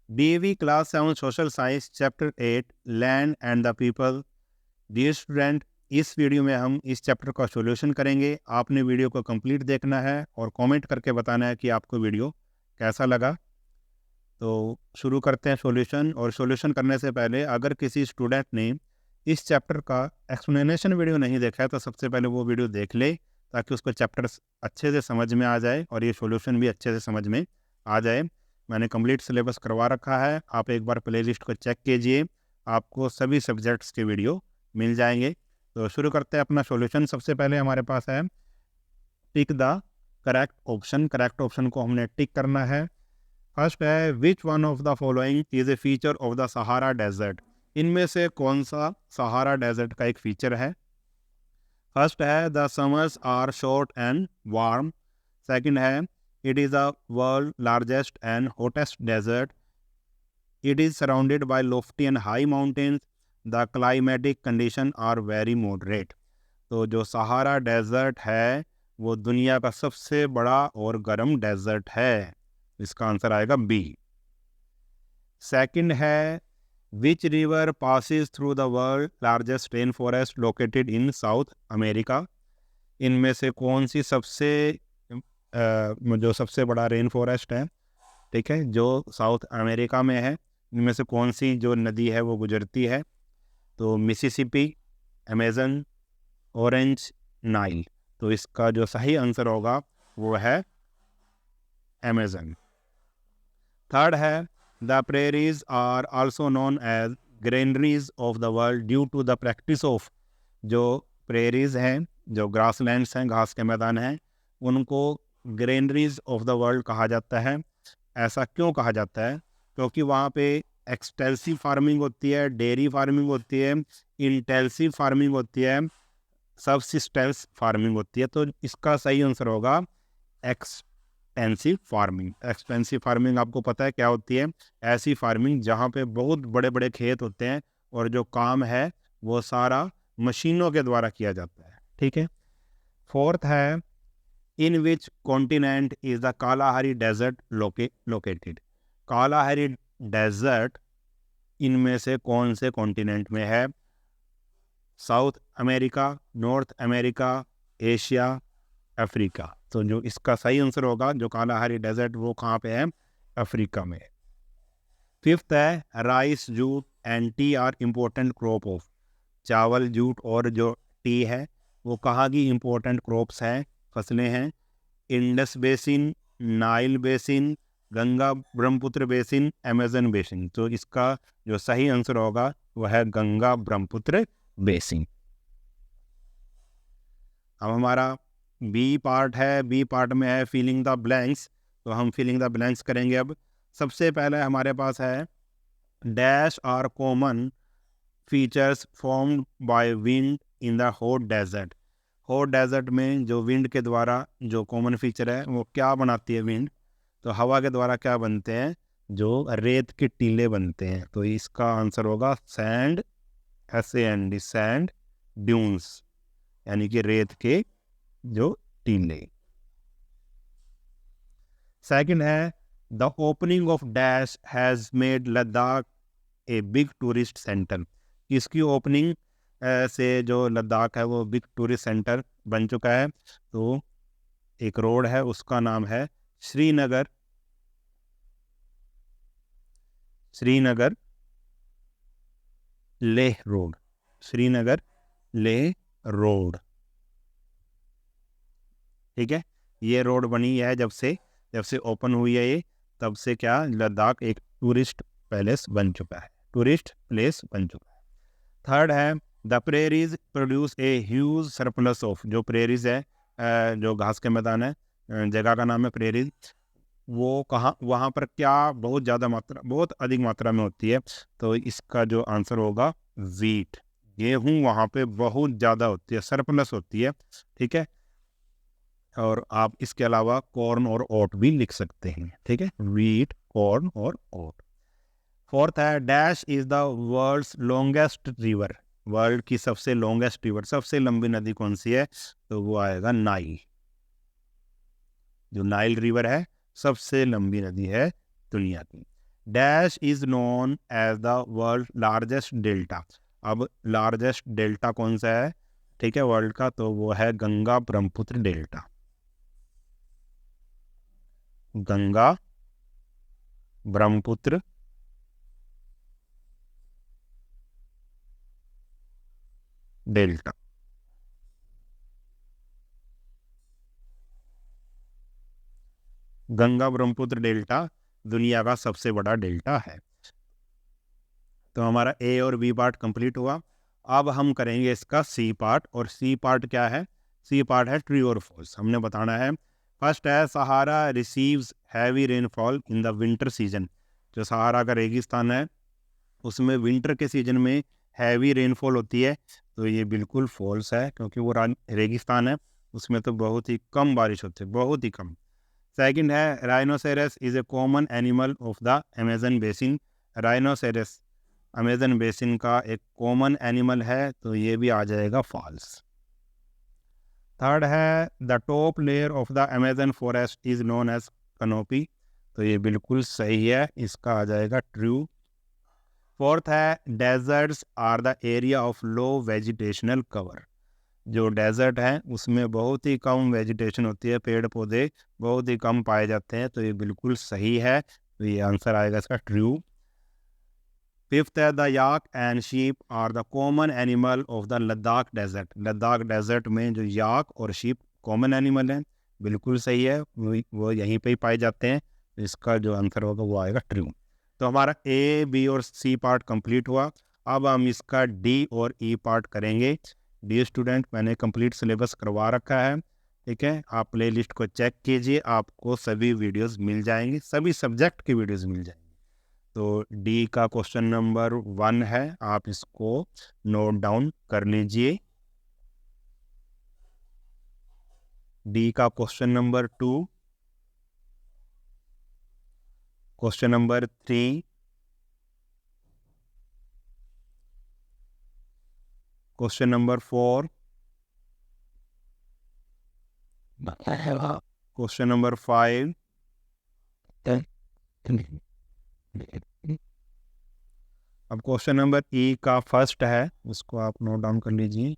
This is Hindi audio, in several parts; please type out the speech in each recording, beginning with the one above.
DAV class 7 social science chapter 8 land and the people. Dear student, इस वीडियो में हम इस चैप्टर का सॉल्यूशन करेंगे। आपने वीडियो को कंप्लीट देखना है और कमेंट करके बताना है कि आपको वीडियो कैसा लगा। तो शुरू करते हैं सॉल्यूशन। और सॉल्यूशन करने से पहले अगर किसी स्टूडेंट ने इस चैप्टर का एक्सप्लेनेशन वीडियो नहीं देखा है तो सबसे पहले वो वीडियो देख ले, ताकि उसको चैप्टर अच्छे से समझ में आ जाए और ये सॉल्यूशन भी अच्छे से समझ में आ जाए। मैंने कंप्लीट सिलेबस करवा रखा है, आप एक बार प्ले लिस्ट को चेक कीजिए, आपको सभी सब्जेक्ट्स के वीडियो मिल जाएंगे। तो शुरू करते हैं अपना सॉल्यूशन। सबसे पहले हमारे पास है tick the correct option. Correct option को हमने टिक करना है। फर्स्ट है which one of the following is a feature of the Sahara desert. इनमें से कौन सा सहारा डेजर्ट का एक फीचर है? फर्स्ट है the summers are short and warm. Second है it is the world largest and hottest desert. It is surrounded by lofty and high mountains. The climatic condition are very moderate. तो जो सहारा डेजर्ट है वो दुनिया का सबसे बड़ा और गर्म डेजर्ट है। इसका आंसर आएगा बी। सेकंड है which river passes through the world largest rain forest located in south America. इनमें से कौन सी जो सबसे बड़ा रेन फॉरेस्ट है, ठीक है, जो साउथ अमेरिका में है, इनमें से कौन सी जो नदी है वो गुजरती है? तो मिसिसिपी, अमेजन, ऑरेंज, नाइल। तो इसका जो सही आंसर होगा वो है अमेजन। थर्ड है the prairies are also known as granaries of the world due to the practice of. जो प्रेरीज हैं, जो ग्रासलैंड्स हैं, घास के मैदान हैं, उनको ग्रेनरीज ऑफ द वर्ल्ड कहा जाता है। ऐसा क्यों कहा जाता है? क्योंकि वहाँ पे एक्सटेंसिव फार्मिंग होती है, डेयरी फार्मिंग होती है, इंटेंसिव फार्मिंग होती है, सबसिस्टेंस फार्मिंग होती है। तो इसका सही आंसर होगा एक्सटेंसिव फार्मिंग। एक्सटेंसिव फार्मिंग आपको पता है क्या होती है? ऐसी फार्मिंग जहाँ पे बहुत बड़े बड़े खेत होते हैं और जो काम है वो सारा मशीनों के द्वारा किया जाता है, ठीक है। फोर्थ है in which continent is the Kalahari desert located. Kalahari desert इनमें से कौन से कॉन्टिनेंट में है? South America, North America, Asia, Africa. तो जो इसका सही आंसर होगा, जो कालाहारी डेजर्ट, वो कहाँ पे है? अफ्रीका में। फिफ्थ है rice, jute and T R important crop of. चावल, जूट और जो टी है वो कहाँ की इम्पोर्टेंट क्रॉप्स हैं, फसलें हैं? Indus basin, Nile basin, Ganga Brahmaputra basin, Amazon basin. तो इसका जो सही आंसर होगा वह है गंगा ब्रह्मपुत्र बेसिन। अब हमारा बी पार्ट है। बी पार्ट में है फिलिंग द ब्लैंक्स। तो हम फिलिंग द ब्लैंक्स करेंगे। अब सबसे पहले हमारे पास है dash are common features formed by wind in the hot desert. Hot desert में जो विंड के द्वारा जो कॉमन फीचर है वो क्या बनाती है विंड? तो हवा के द्वारा क्या बनते हैं? जो रेत के टीले बनते हैं। तो इसका आंसर होगा सैंड, SAND, सैंड ड्यून्स, यानी कि रेत के जो टीले। सेकंड है the opening of dash has made Ladakh a big tourist centre. इसकी ओपनिंग से जो लद्दाख है वो बिग टूरिस्ट सेंटर बन चुका है। तो एक रोड है, उसका नाम है श्रीनगर लेह रोड। श्रीनगर लेह रोड, ठीक है। ये रोड बनी है जब से ओपन हुई है ये, तब से क्या लद्दाख एक टूरिस्ट प्लेस बन चुका है। थर्ड है the prairies produce a huge surplus of. जो प्रेरीज है, जो घास के मैदान है, जगह का नाम है प्रेरीज। वो कहाँ, वहाँ पर क्या बहुत अधिक मात्रा में होती है? तो इसका जो आंसर होगा वीट। गेहूँ वहाँ पे बहुत ज़्यादा होती है, सरप्लस होती है, ठीक है। और आप इसके अलावा कॉर्न और ओट भी लिख सकते हैं, ठीक है, वीट, कॉर्न और ओट। फोर्थ है dash is the world's longest river. World की सबसे लॉन्गेस्ट रिवर, सबसे लंबी नदी कौन सी है? तो वो आएगा नाइल। जो नाइल रिवर है सबसे लंबी नदी है दुनिया की। Dash is known as the world largest delta. अब लार्जेस्ट डेल्टा कौन सा है, ठीक है, वर्ल्ड का, तो वो है Ganga Brahmaputra delta. Ganga Brahmaputra delta. Ganga Brahmaputra delta दुनिया का सबसे बड़ा डेल्टा है। तो हमारा ए और बी पार्ट कंप्लीट हुआ। अब हम करेंगे इसका सी पार्ट, और सी पार्ट क्या है, सी पार्ट है ट्रू और फॉल्स, हमने बताना है। फर्स्ट है Sahara receives heavy rainfall in the winter season. जो सहारा का रेगिस्तान है उसमें विंटर के सीजन में हैवी रेनफॉल होती है, तो ये बिल्कुल फॉल्स है, क्योंकि वो रेगिस्तान है, उसमें तो बहुत ही कम बारिश होती है, बहुत ही कम। सेकंड है rhinoceros is a common animal of the Amazon basin. Rhinoceros Amazon basin का एक कॉमन एनिमल है, तो ये भी आ जाएगा फॉल्स। थर्ड है the top layer of the Amazon forest is known as canopy. तो ये बिल्कुल सही है, इसका आ जाएगा ट्रू। फोर्थ है deserts are the area of low vegetational cover. जो डेजर्ट है उसमें बहुत ही कम वेजिटेशन होती है, पेड़ पौधे बहुत ही कम पाए जाते हैं, तो ये बिल्कुल सही है, तो ये आंसर आएगा इसका ट्रू। फिफ्थ है the yak and sheep are the common animal of the Ladakh desert. Ladakh desert में जो याक और शीप कॉमन एनिमल हैं, बिल्कुल सही है, वो यहीं पे ही पाए जाते हैं, तो इसका जो आंसर होगा वो आएगा ट्रू। तो हमारा ए बी और सी पार्ट कंप्लीट हुआ। अब हम इसका डी और ई पार्ट करेंगे। डी स्टूडेंट, मैंने कंप्लीट सिलेबस करवा रखा है, ठीक है, आप प्ले लिस्ट को चेक कीजिए, आपको सभी वीडियोस मिल जाएंगे, सभी सब्जेक्ट की वीडियोस मिल जाएंगी। तो डी का क्वेश्चन नंबर 1 है, आप इसको नोट डाउन कर लीजिए। डी का question number 2, question number 3, question number 4, question number 5, अब क्वेश्चन नंबर ई का फर्स्ट है, उसको आप नोट डाउन कर लीजिए।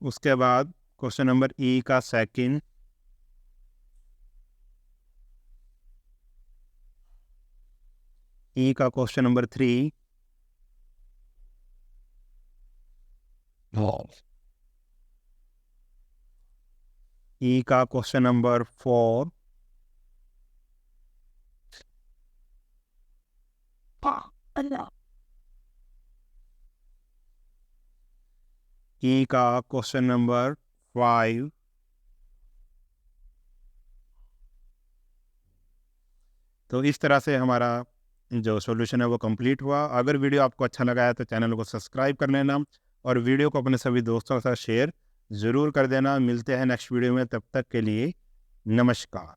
उसके बाद क्वेश्चन नंबर ई का सेकंड, ई का क्वेश्चन नंबर 3, ई का क्वेश्चन नंबर 4, ई का क्वेश्चन नंबर 5, तो इस तरह से हमारा जो सॉल्यूशन है वो कंप्लीट हुआ। अगर वीडियो आपको अच्छा लगा है तो चैनल को सब्सक्राइब कर लेना, और वीडियो को अपने सभी दोस्तों के साथ शेयर ज़रूर कर देना। मिलते हैं नेक्स्ट वीडियो में, तब तक के लिए नमस्कार।